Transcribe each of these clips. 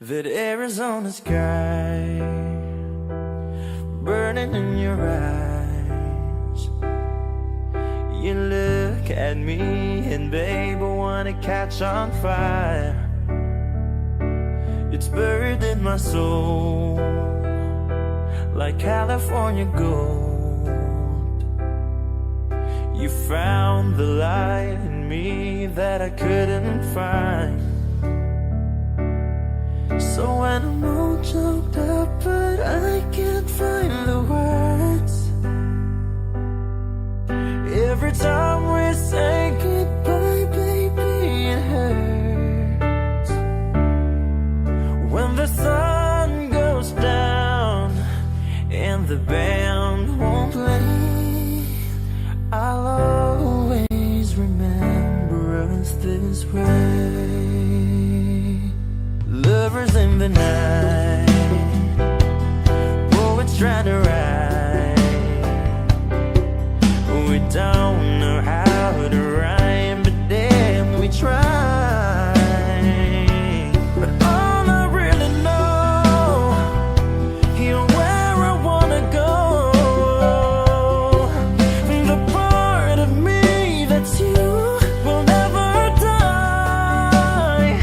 That Arizona sky burning in your eyes. You look at me and babe, I wanna catch on fire. It's buried in my soul like California gold. You found the light in me that I couldn't find. So when I'm all choked up but I can't find the words, every time we say goodbye, baby, it hurts. When the sun goes down and the band won't play, I'll always remember us this way. Lovers in the night, poets trying to write. We don't know how to rhyme, but damn, we try. But all I really know, you're where I wanna go. The part of me that's you will never die.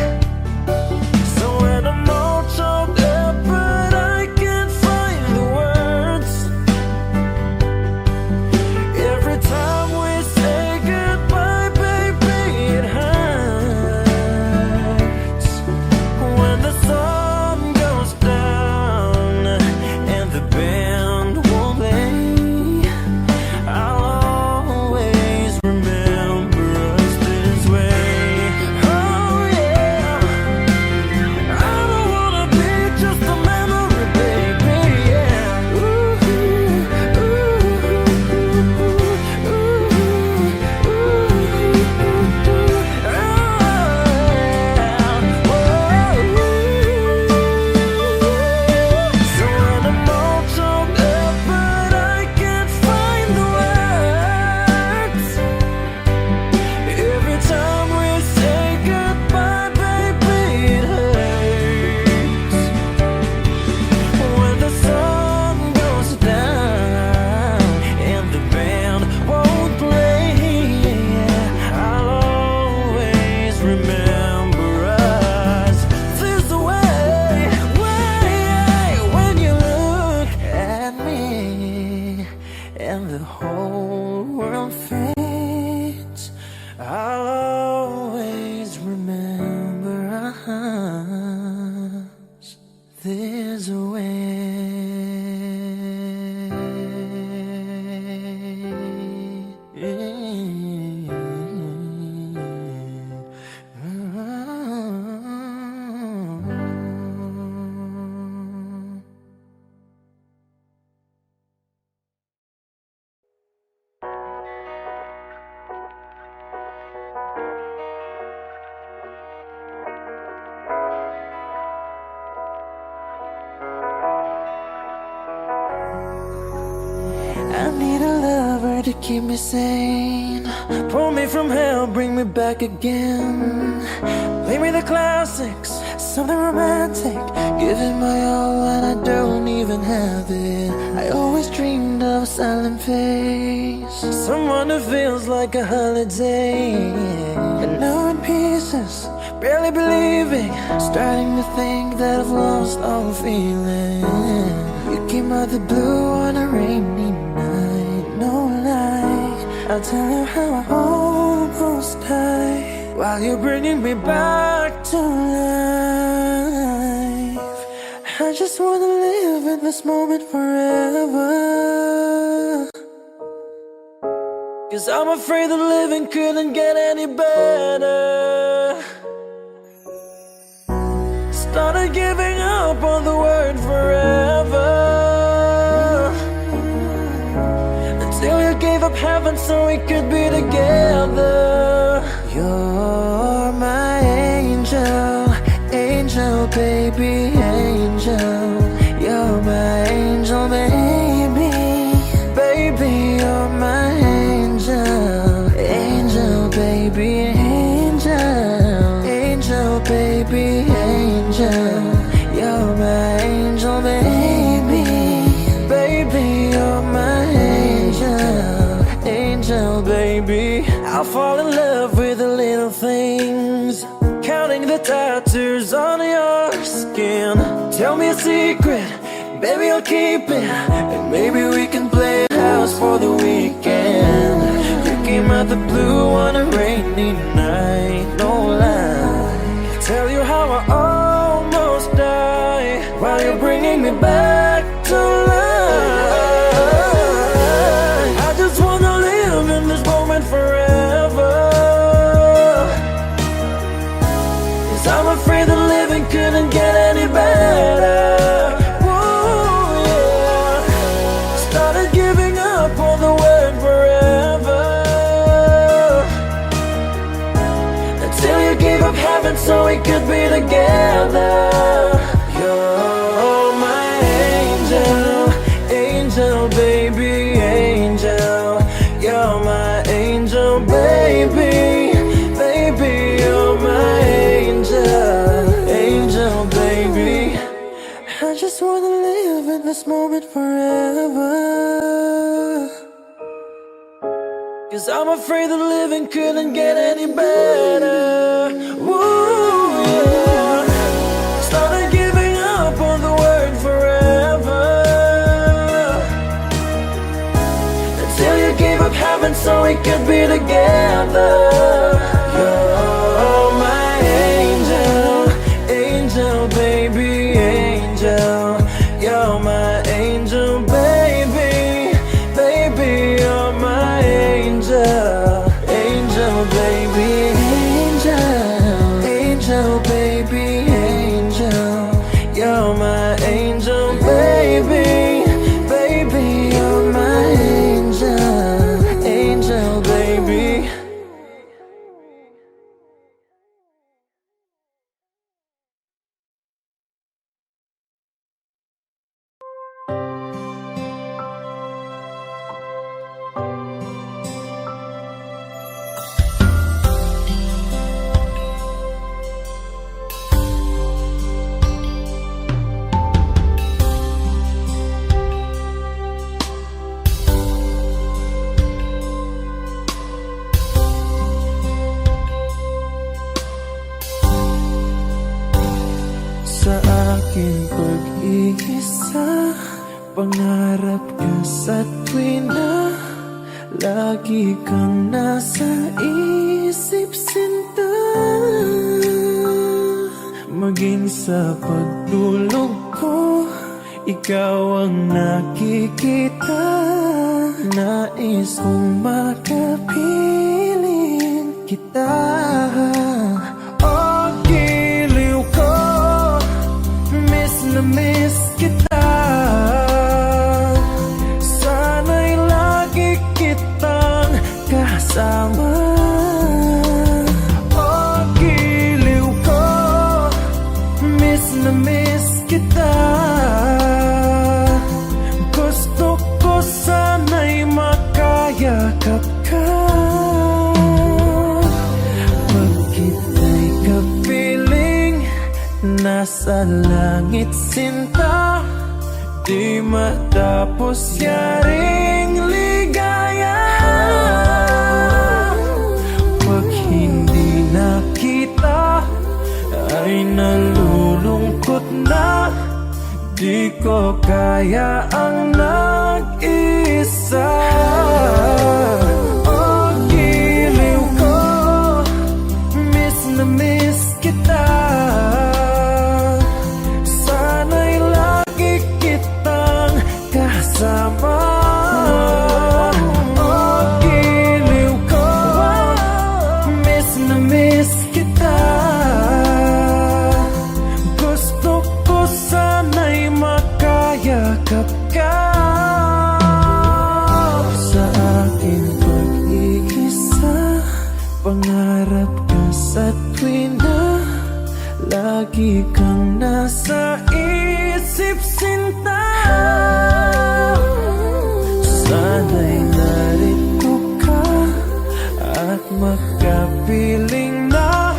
So when I'm all choked up but I can't find the words, every time we say goodbye, baby, it hurts. When the sun goes down and the band won't play, I'll always remember us this way. Oh yeah, I don't wanna be just a memory, baby, yeah. Ooh, ooh, so when I'm all choked up but I can't find the words, every time we say goodbye, baby, it hurts. When the sun goes down and the band won't play, I'll always remember us this way. When you look at me and the whole world fades, I'll always remember us this way. I need a lover to keep me sane, pull me from hell, bring me back again. Play me the classics, something romantic, give it my all and I don't even have it. I always dreamed of a silent face, someone who feels like a holiday. But now in pieces, barely believing, starting to think that I've lost all feeling. You came out the blue on a rainy night, no lie, I'll tell you how I almost died, while you're bringing me back to life. I just wanna live in this moment forever, 'cause I'm afraid that living couldn't get any better. Started giving up on the word forever, until you gave up heaven so we could be together. You're my angel, angel, baby, angel. You're my angel, baby, baby, you're my angel, angel, baby, angel, angel, baby, angel. I'll fall in love with the little things, counting the tattoos on your skin. Tell me a secret, baby, I'll keep it, and maybe we can play house for the weekend. You came out the blue on a rainy night, no lie. Tell you how I almost died while you're bringing me back to life. I just wanna live in this moment forever, 'cause I'm afraid that living couldn't get any better. Heaven so we could be together. You're my angel, angel, baby, angel. You're my angel, baby, baby, you're my angel, angel, baby. I just wanna live in this moment forever, 'cause I'm afraid that living couldn't get any better. Ooh, yeah. Started giving up on the word forever, until you gave up heaven so we could be together. You're my angel, angel, baby, angel. You're my angel, baby, baby, you're my angel, angel, baby, angel, angel, baby, angel. You're my angel, baby, baby, you're my angel, angel, baby. Sa aking pag-iisa, pangarap ka sa tuwina, lagi kang nasa isip, sinta. Maging sa pagtulog ko, ikaw ang nakikita. Nais kong makapiling kita. Miss kita, sana'y lagi kitang kasama. Oh, giliw ko, miss kita. Gusto ko sana'y makayakap ka, pag kita'y kapiling nasa langit, sinta. Di matapos yaring ligaya, pag hindi nakita ay nalulungkot na. Di ko kaya ang nag-isa. Oh, giliw ko, miss kita. Kasama. Oh, giliw ko, miss kita. Gusto ko sana'y makayakap ka. Sa aking pag-iisa, pangarap ka sa tuwina, lagi kang nasa isip, sinta. Sana'y narito ka at makapiling na,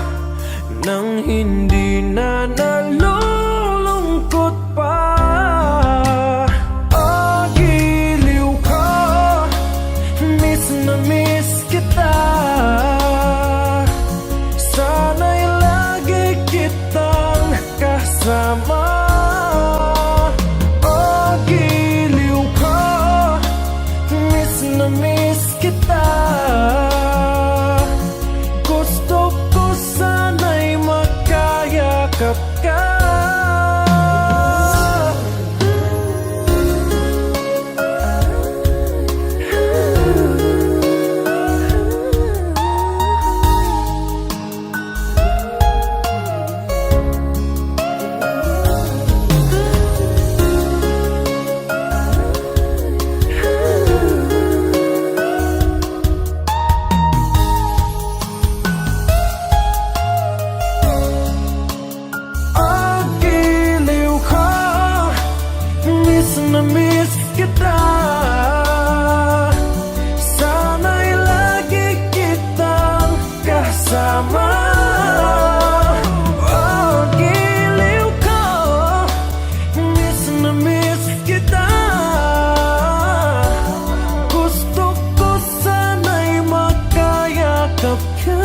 nang hindi na nalulungkot pa. Oh, giliw ko, miss kita. makayakap ka.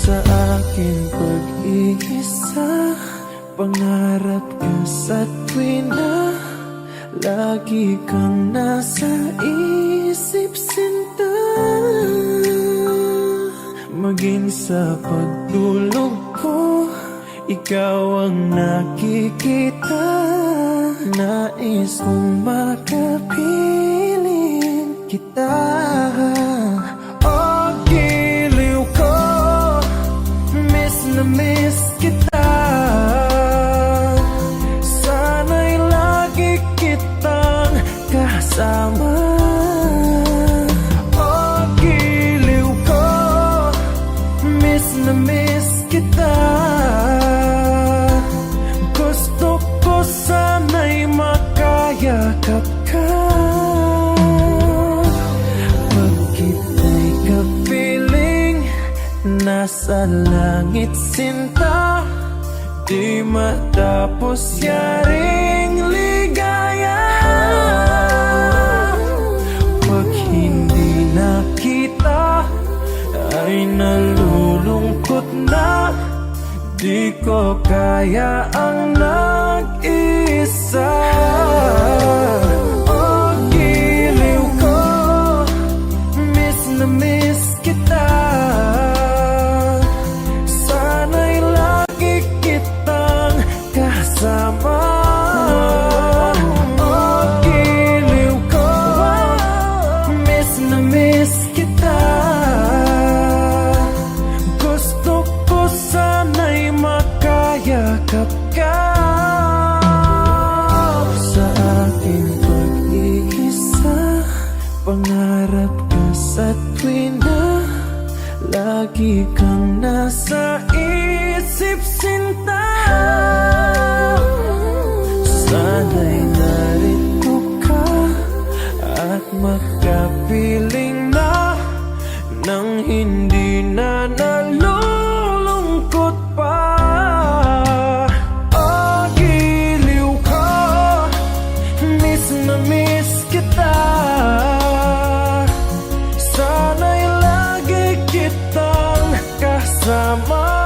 Sa aking pag-iisa, pangarap ka sa tuwina, lagi kang nasa isip, sinta. Maging sa pagtulog ko, ikaw ang nakikita. Nais kong makapiling kita. Na-miss kita, sana'y lagi kitang kasama. Oh, giliw ko, na-miss kita. Gusto ko sana'y makayakap ka. Pag kita'y kapiling, nasa langit, sinta, di matapos yaring ligaya. Pag hindi nakita, ay nalulungkot na. Di ko kaya ang nag-isa. Oh, giliw ko, na-miss kita. Sama, oh, giliw ko, na-miss kita. Gusto ko sana'y makayakap ka. Sa aking pag-iisa, pangarap ka sa tuwina, lagi kang nasa isip, sinta. Sana'y narito ka at makapiling na, nang hindi na nalulungkot pa. Oh, giliw ko, na-miss kita. Sana'y lagi kitang kasama.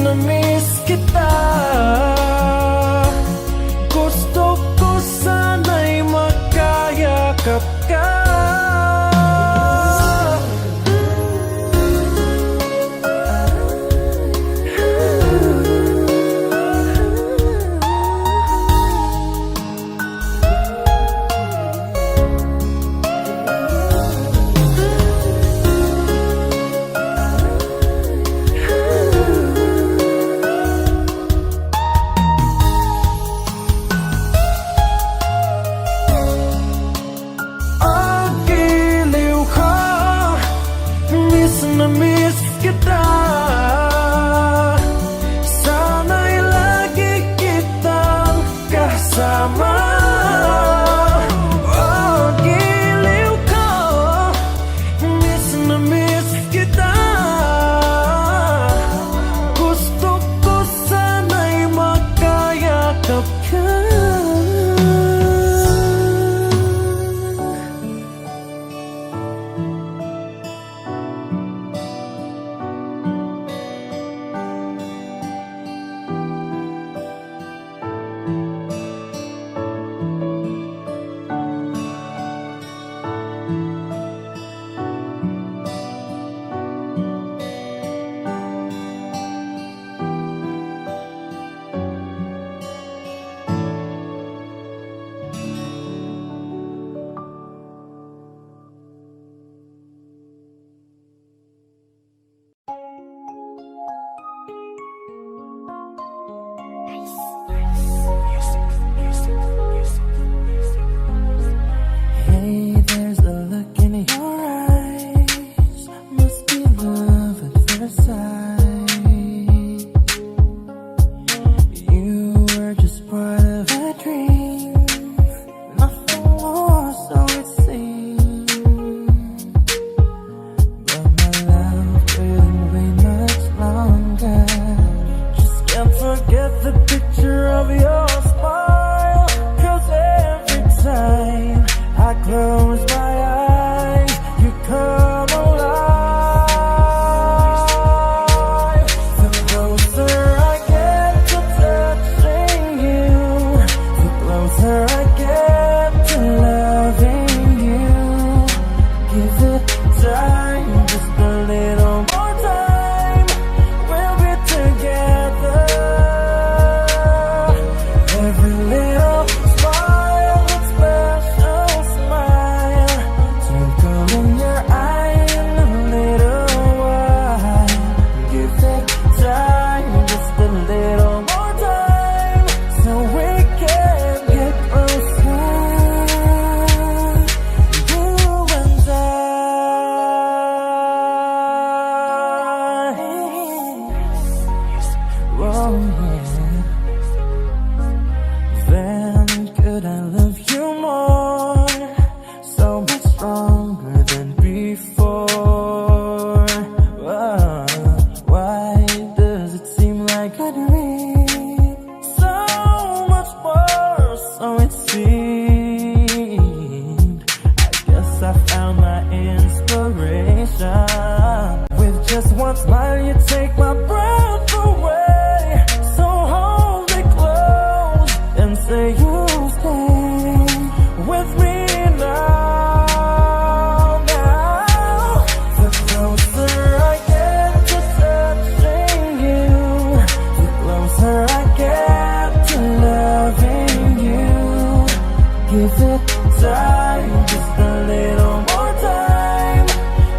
Na-miss kita. Gusto ko sana'y makayakap ka. Give it time, just a little more time.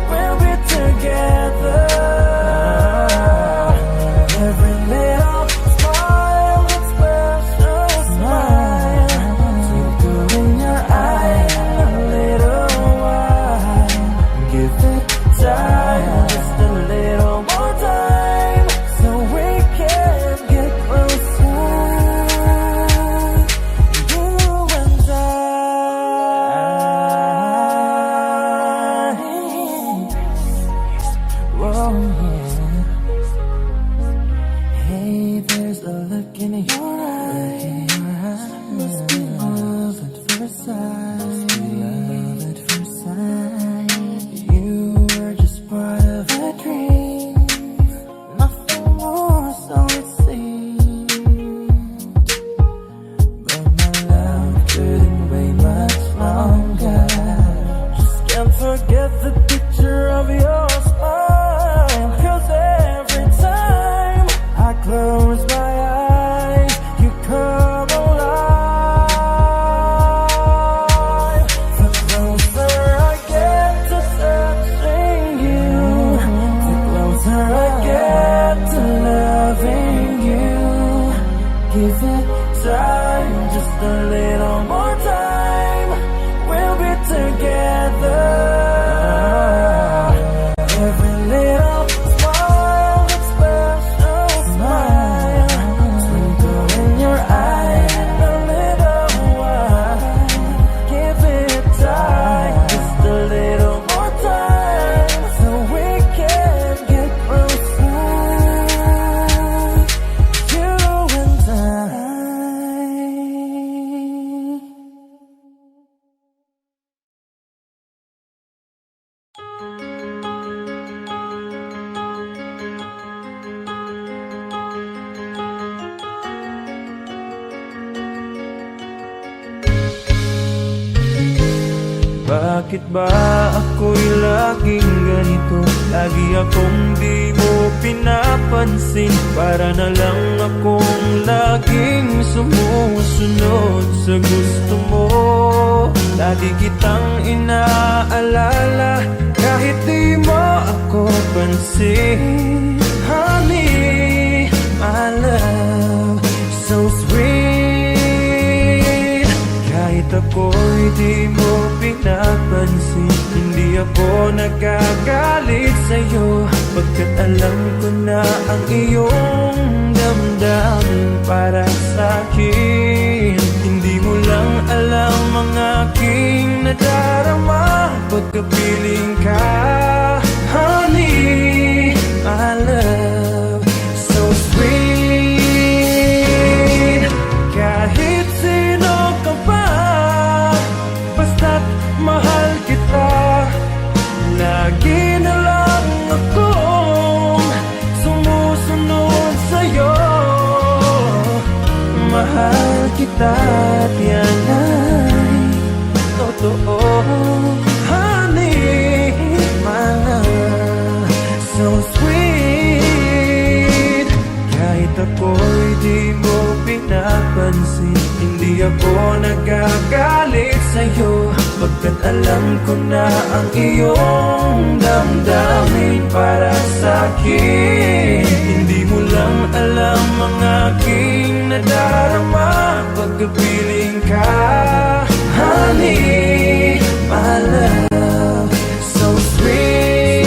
We'll be together. Every little smile, that special smile. Twinkle in your eye, a little while. Give it time, just a little more time, so we can get closer. You and I. Whoa, yeah. Hey, there's a look in your eyes. Must be love at first sight. Love at first sight. You were just part of a dream, nothing more, so it seemed. But my love couldn't wait much longer. Just can't forget the picture of your smile. 'Cause every time I close my eyes, you come alive. The closer I get to touching you, the closer I get to loving you. Give it time, just a little more time. We'll be together. Every little smile, that special smile. Twinkle in your eye, a little while. Give it time, just a little more time, so we can get closer. You and I. Bakit ba ako'y laging ganito? Lagi akong di mo pinapansin. Para na lang akong laging sumusunod sa gusto mo. Lagi kitang inaalala kahit di mo ako pansin. Honey, my love, so sweet. Kahit ako'y di mo pinapansin, hindi ako nagagalit sa'yo, pagkat alam ko na ang iyong damdamin para sa'kin. Hindi mo lang alam ang aking nadarama pagkapiling ka. Honey, my love, so sweet. Kahit sino ka pa, basta't mahal kita. Lagi na lang akong sumusunod sa'yo. Mahal kita at yan ay totoo. Honey, my love, so sweet. Kahit ako'y di mo pinapansin, hindi ako nagagalit sa'yo, pagkat alam ko na ang iyong damdamin para sa'kin. Hindi mo lang alam ang aking nadarama pagkapiling ka. Honey, my love, so sweet.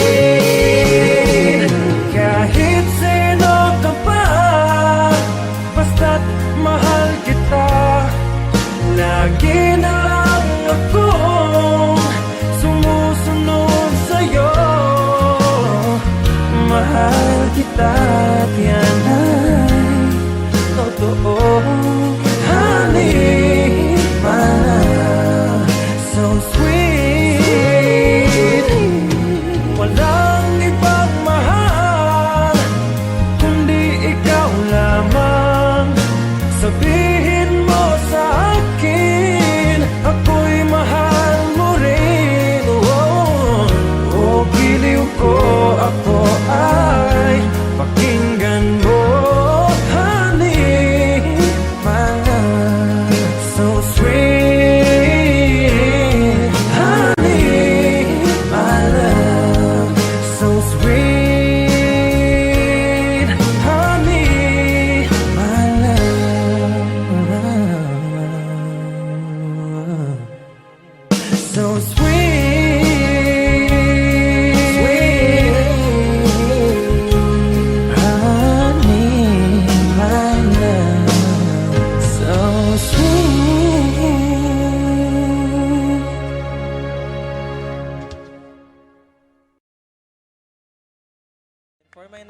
Kahit sino ka pa, basta't mahal kita. Lagi na lang akong sumusunod sa'yo. Mahal kita at yan ay totoo. Honey, my love, so sweet. Walang ibang mahal kundi ikaw lamang. Sabihin mo sa akin, ako'y mahal mo rin. Oh, giliw ko, ako ay pakinggan mo. Honey, my love,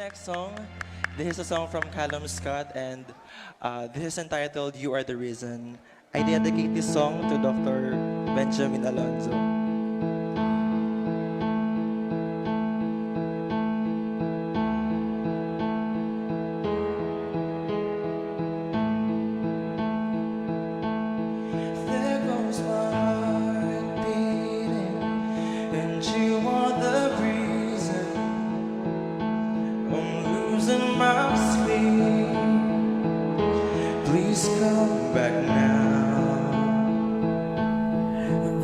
next song. This is a song from Callum Scott, and this is entitled "You Are the Reason." I dedicate this song to Dr. Benjamin Alonzo. There goes my heart beating, and you are the reason I'm losing my sleep. Please come back now.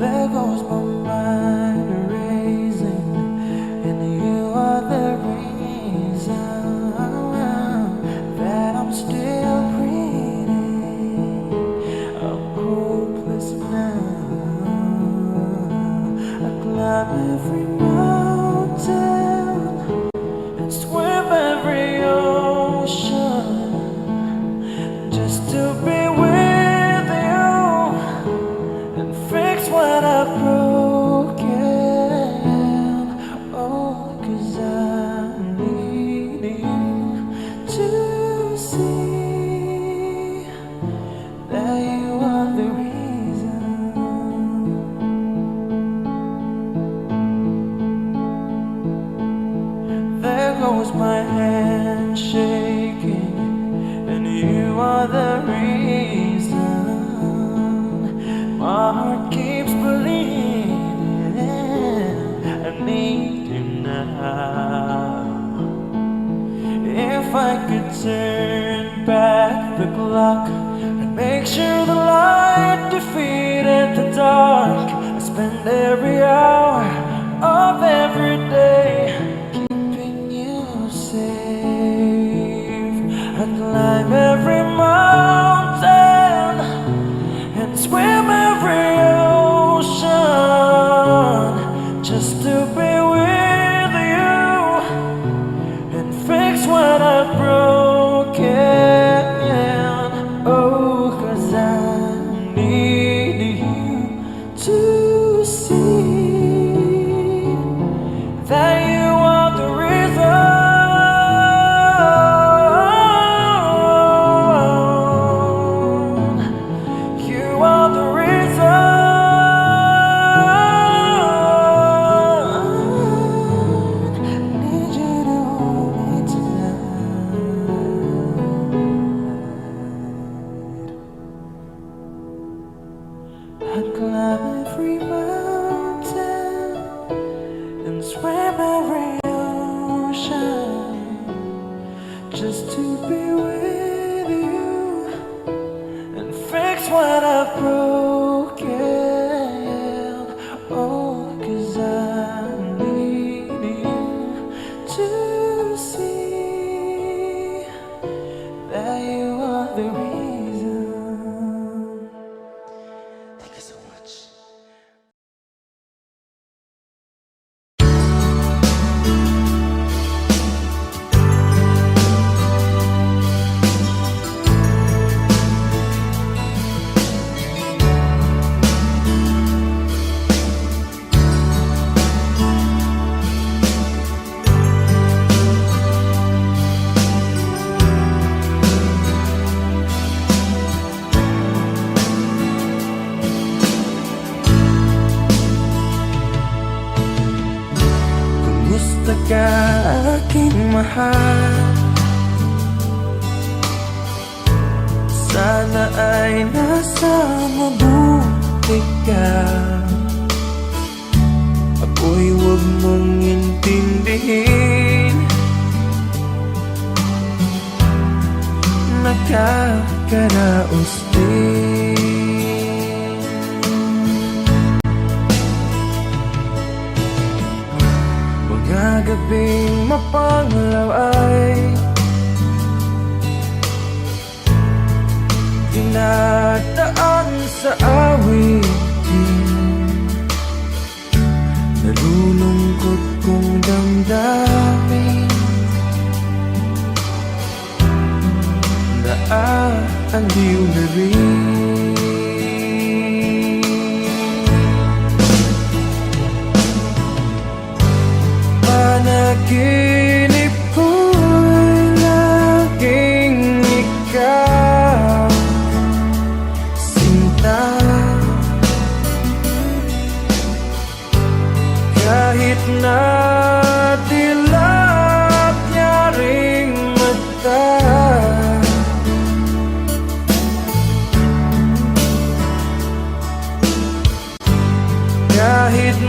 There goes my mind racing, and you are the reason that I'm still breathing. I'm hopeless now. I climb every mountain and swim every ocean just to be with you and fix what I've broken. Oh, 'cause I need you to see that you are the reason. There goes my hand shaking, and you are the reason. My heart keeps bleeding. I need you now. If I could turn back the clock and make sure the light defeated the dark, I spend every hour of every day keeping you safe. I climb every mountain and swim every ocean just to be with you and fix what I've broken. Oh, 'cause I need you to see that you are the reason. You are the reason. Need you to hold me tonight. I'd climb every mountain and swim every ocean just to be with you and fix what I've broken. Oh, 'cause I need you to see that you are the reason. Thank you so much. Kumusta ka, aking mahal? Sana ay nasa mabuti ka. Ako'y huwag mong intindihin, nakakaraos din. Mga gabing mapanglaw ay dinadaan sa awitin. Nalulungkot kong damdamin na aliw na rin. Panaginip ko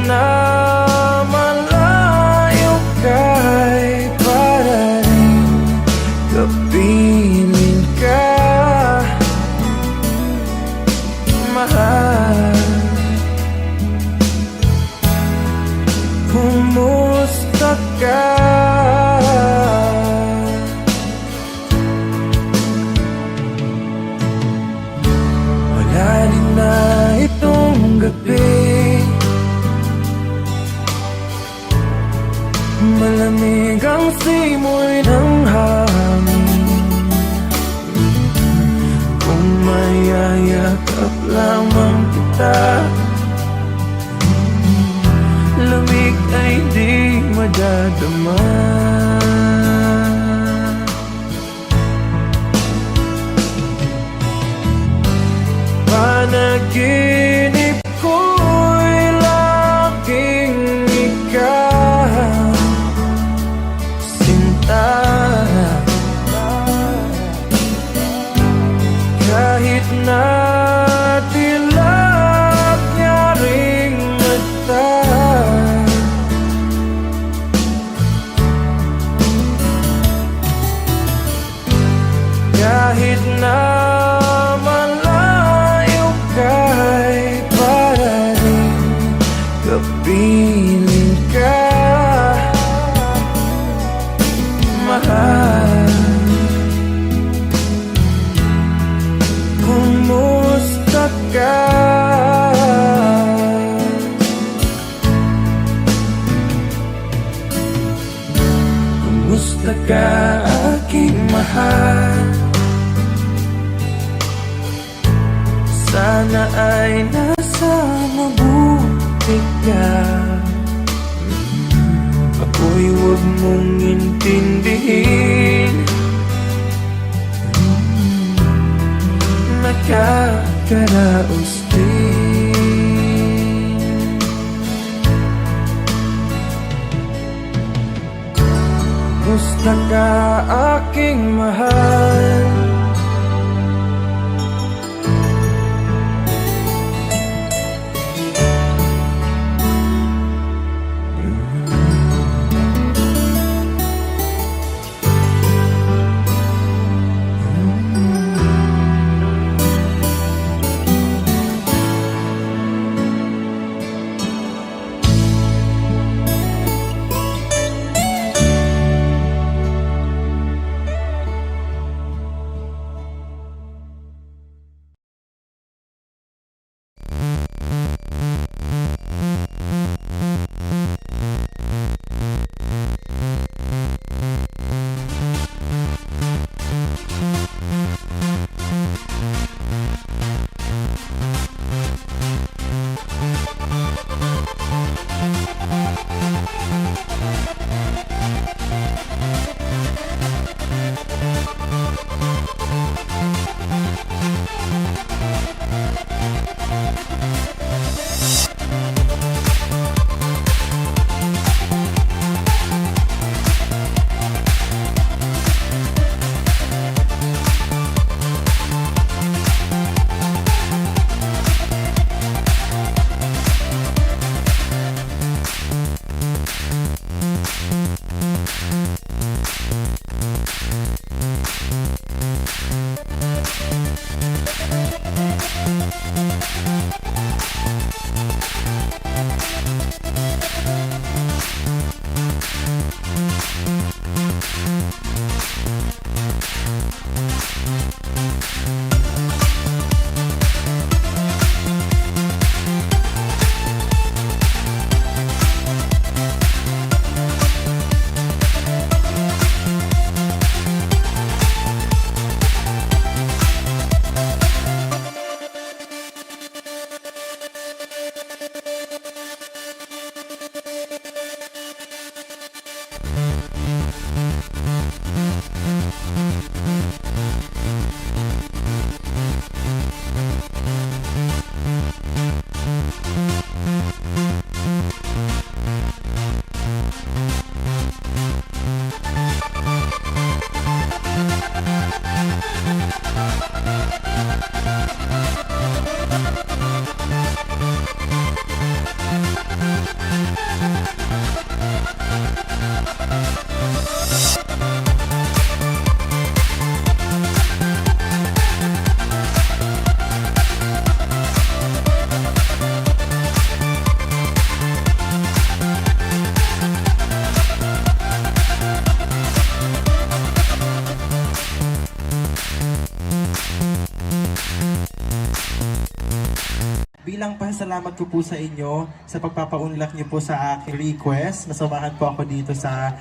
na malayo ka'y parating kapiling ka, mahal. Kumusta ka? Malalim na itong gabi, malamig ang simoy ng hangin. Kung mayayakap lamang kita, lamig ay di madadama. Panaginip ko'y laging ikaw, sinta. Kahit na tilak niya ring mata, kahit na malayo ka'y parating kapiling ka, mahal. Kumusta ka? Kumusta ka, aking mahal? Sana ay nasa mabuti ka. Ako'y huwag mong intindihin, nakakaraos din. Kumusta ka, aking mahal? bilang pasasalamat ko po sa inyo sa pagpapaunlak niyo po sa aking request na samahan po ako dito sa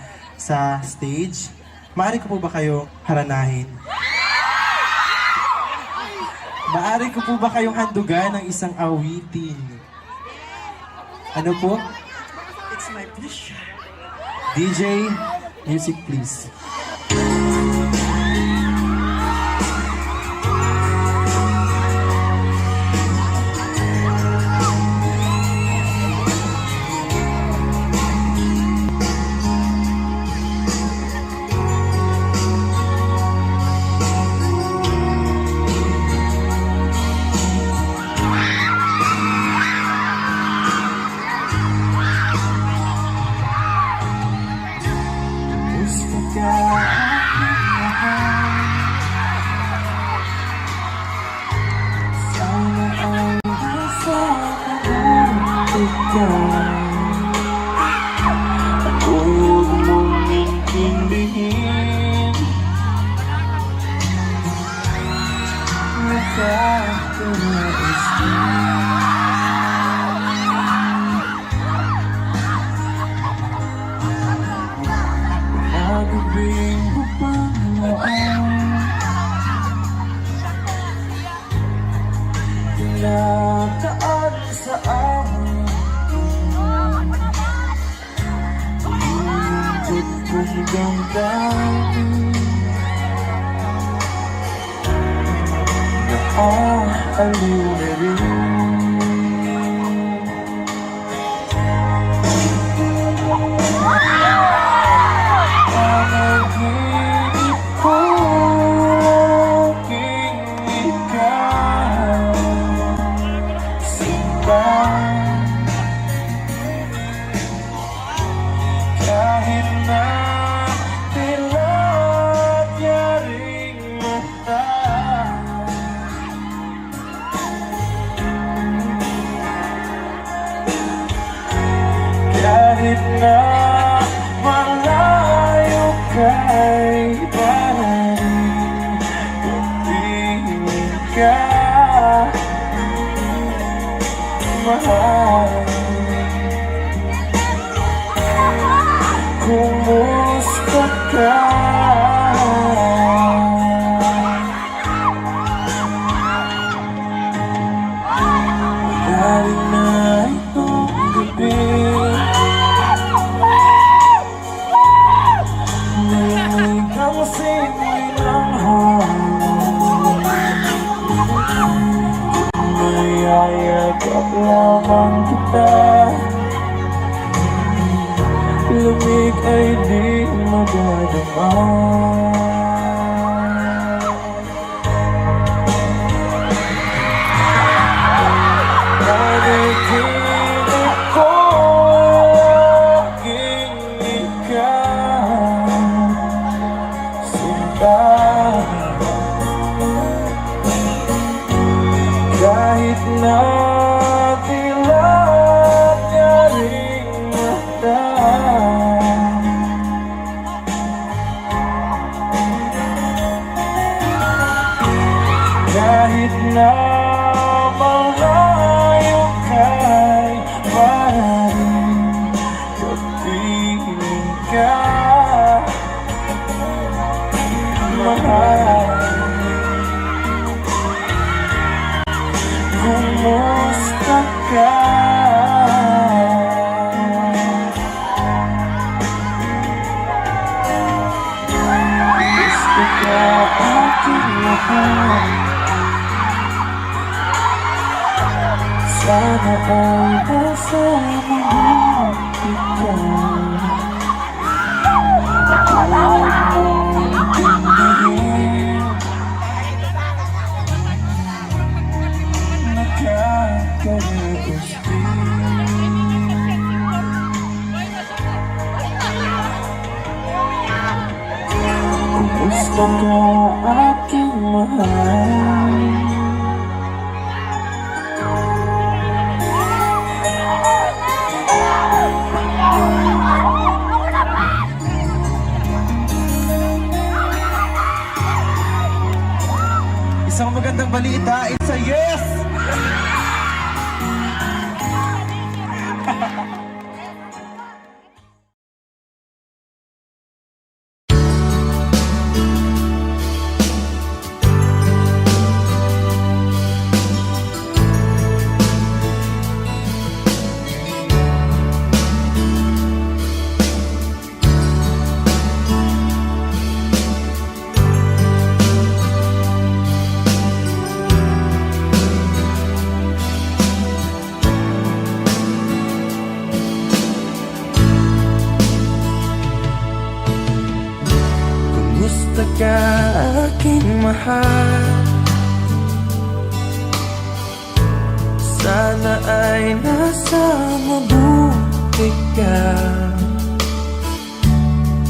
stage. Maaari ko po ba kayo haranahin? Maaari ko po ba kayong handugan ng isang awitin? Ano po? It's my pleasure. DJ, music please. Gusto ka aking mahal. Sana ay nasa ikaw. Kung huwag mong intindihin, nakakaraos din. Nagabing mapangaan, tinataan sa amin. Lingkod kong damdamin, naaaliw na rin. Panaginip ko aking ikaw, sinta. Kahit na tilagyaring mata, kahit na malayo kay parating, pagtingin ka, mahal. Kumusta ka? Galing na itong gabi, narinig ang simoy ng hangin. Mayayagap lamang kita, lamig ay di magadama. Panaginip ko aking ikaw, sinta. Kahit na tilagyaring mata, kahit na malayo kay parating, pagtingin ka, mahal. Kumusta ka? Gusto ka aking mahal. Sana ay kasama mo ikaw. Huwag mong intindihin, nakakaraos din. Kumusta ka aking mahal? Isang magandang balita, it's a yes! Kumusta ka aking mahal? Sana ay nasa mabuti ka.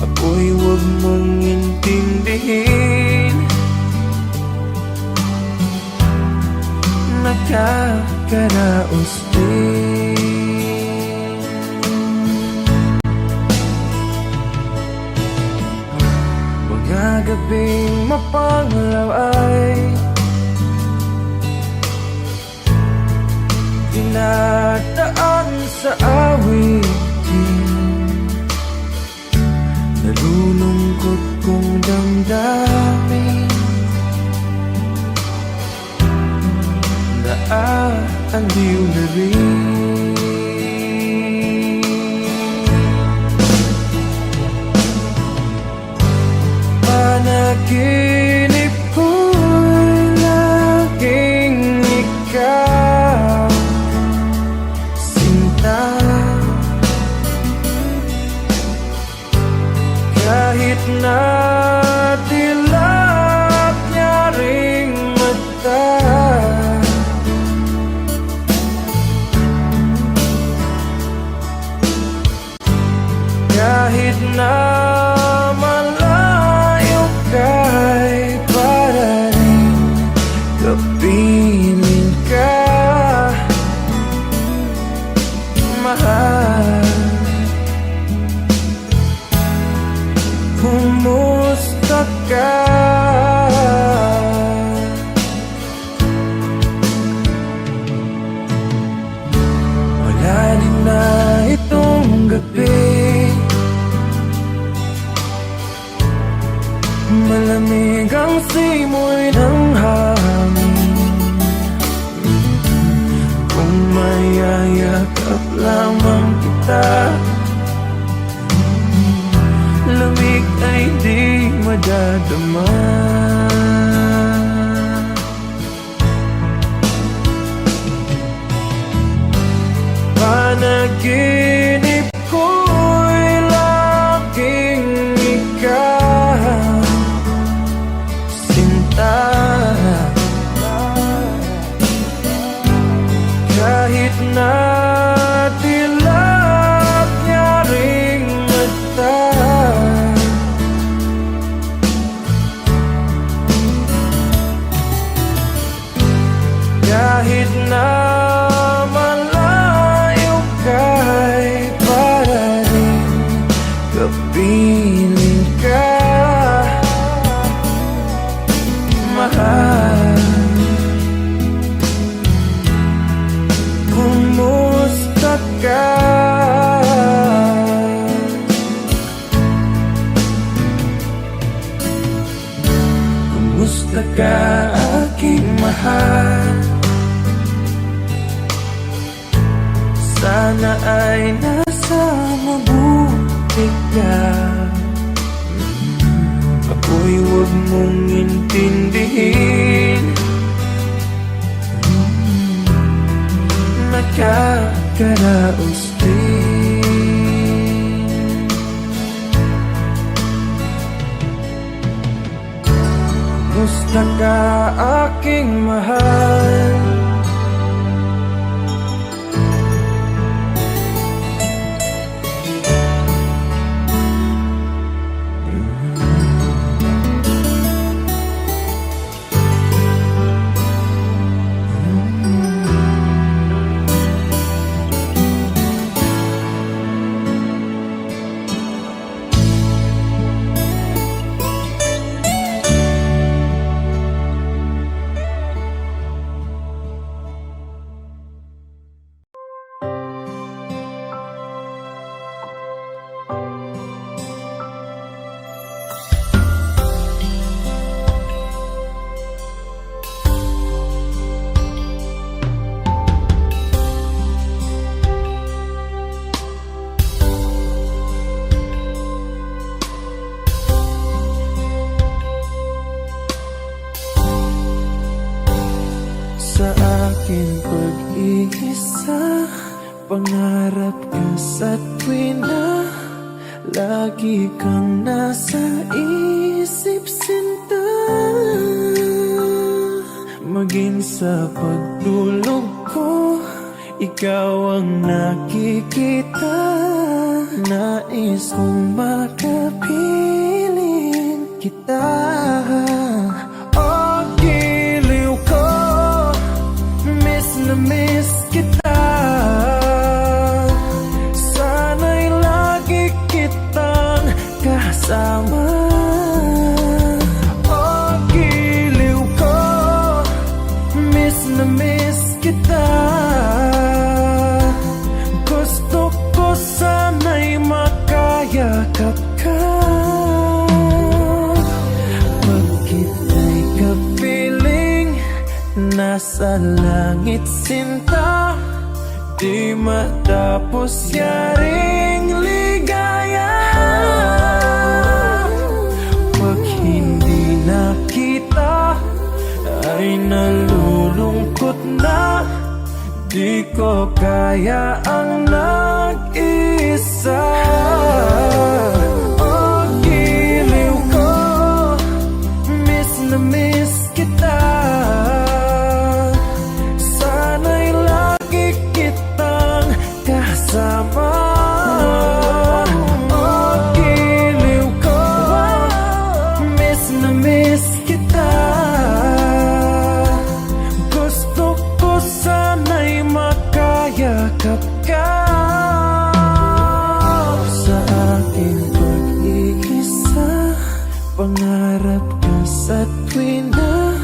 Ako'y huwag mong intindihin, nakakaraos din. Mga gabing mapanglaw ay dinadaan sa awitin. Nalulungkot kong damdamin, naaaliw na rin. Panaginip ko'y laging ikaw, sinta. Kahit na dilap niya ring mata, kahit na malayo ka'y para rin kapiling ka, mahal. Kumusta ka? Malalim na itong gabi, malamig ang simoy ng hangin. Kung mayayakap lamang kita, lamig ay di madadama. Panaginip ko'y laging ikaw, sinta. Kahit na dilap niya ring mata, kahit na malayo ka'y para rin kapiling ka, mahal. Kumusta ka? Kumusta ka aking mahal? Sana ay nasa mabuti ka. Ako'y huwag mong intindihin, nakakaraos din. Kumusta ka aking mahal? sa akin pag-iisa. Pangarap ka sa tuwina, lagi kang nasa isip, sinta. Maging sa pagtulog ko, ikaw ang nakikita. Nais kong makapiling kita. Oh, giliw ko, miss na miss kita. Sana'y lagi kitang kasama. Oh, giliw ko, miss na miss kita. Gusto ko sana'y makayakap ka. Pag kita'y kapiling, nasa langit, sinta. Di matapos yaring ligaya. Pag hindi nakita, ay nalulungkot na. Di ko kaya ang nag-isa. Oh, giliw ko, miss na miss kita. Sana'y lagi kitang kasama. Oh, giliw ko, miss na miss kita. Gusto ko sana'y makayakap ka. Sa aking pag-iisa, pangarap ka sa tuwina,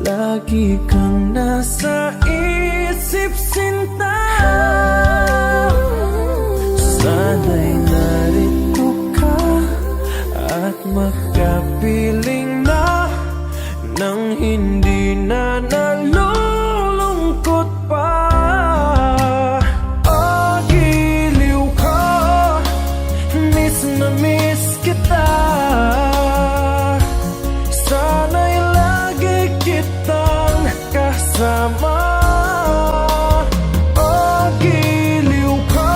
lagi kang nasa isip, sinta. Sana'y narito ka at makapiling na, nang hindi na nalulungkot pa. Oh, giliw ko, miss na miss kita. Sana'y lagi kitang kasama. Oh, giliw ko,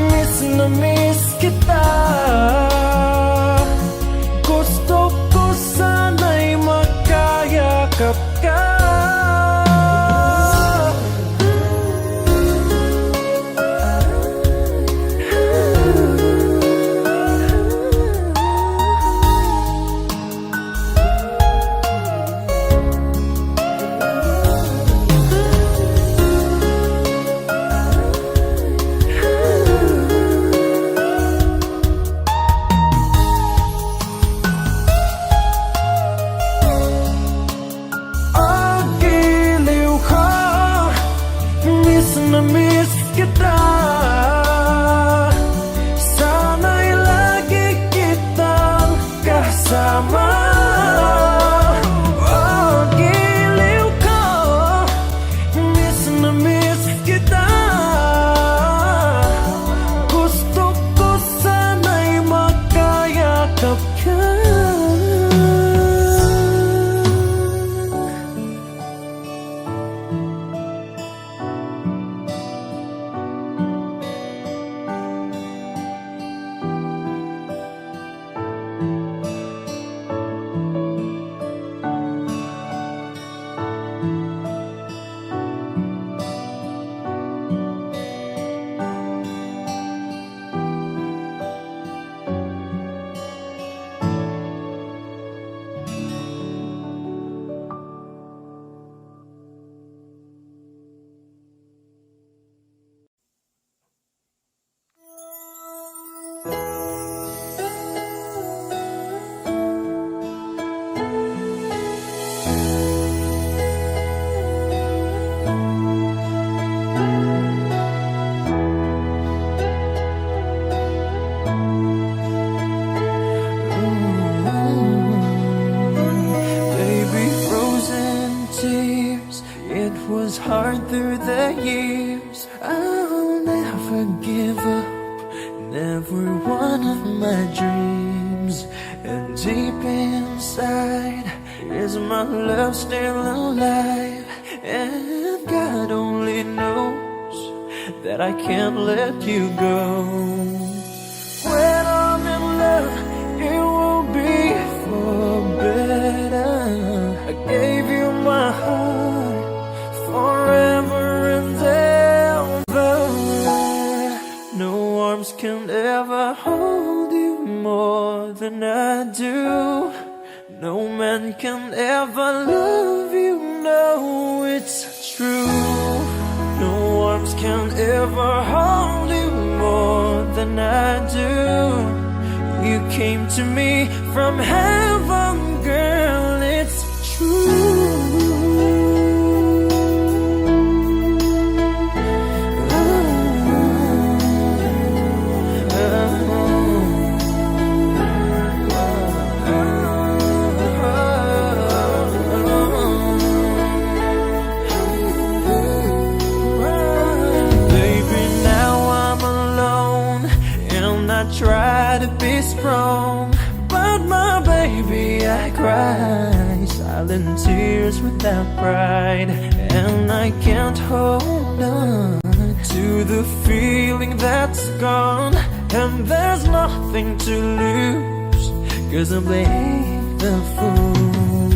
miss na miss kita. Gusto ko sana'y makayakap ka. Oh, giliw ko, miss na miss kita. Sana'y lagi kitang kasama. Oh, giliw ko, miss na miss kita. Gusto ko sana'y makayakap ka. was hard through the years. I'll never give up, never one of my dreams. And deep inside, is my love still alive? that I can't let you go. When I'm in love, it will be for better. I gave you my heart forever and ever. No arms can ever hold you more than I do. No man can ever love you, no, it's true. No arms can ever hold you more than I do. You came to me from heaven, girl, it's true. Try to be strong, but my baby, I cry silent tears without pride, and I can't hold on to the feeling that's gone. And there's nothing to lose, 'cause I played the fool.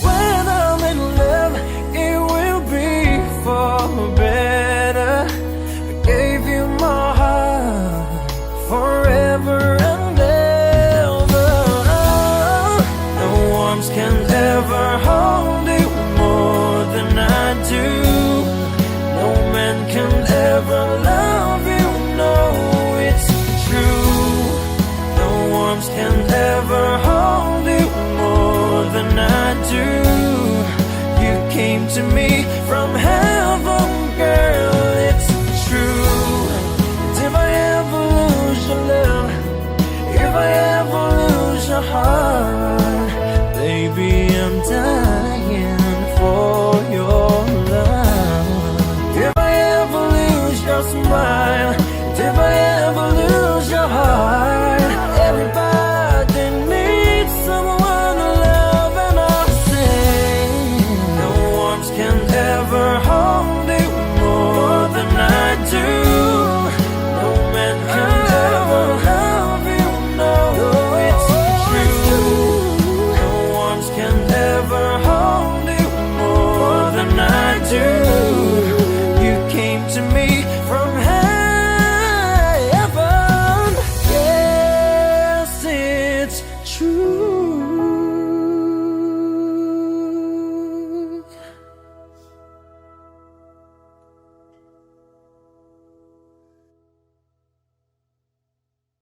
When I'm in love, it will be for better. I gave you my heart forever and ever. No arms can ever hold you more than I do. No man can ever love you, no, it's true. No arms can ever hold you more than I do. You came to me from heaven.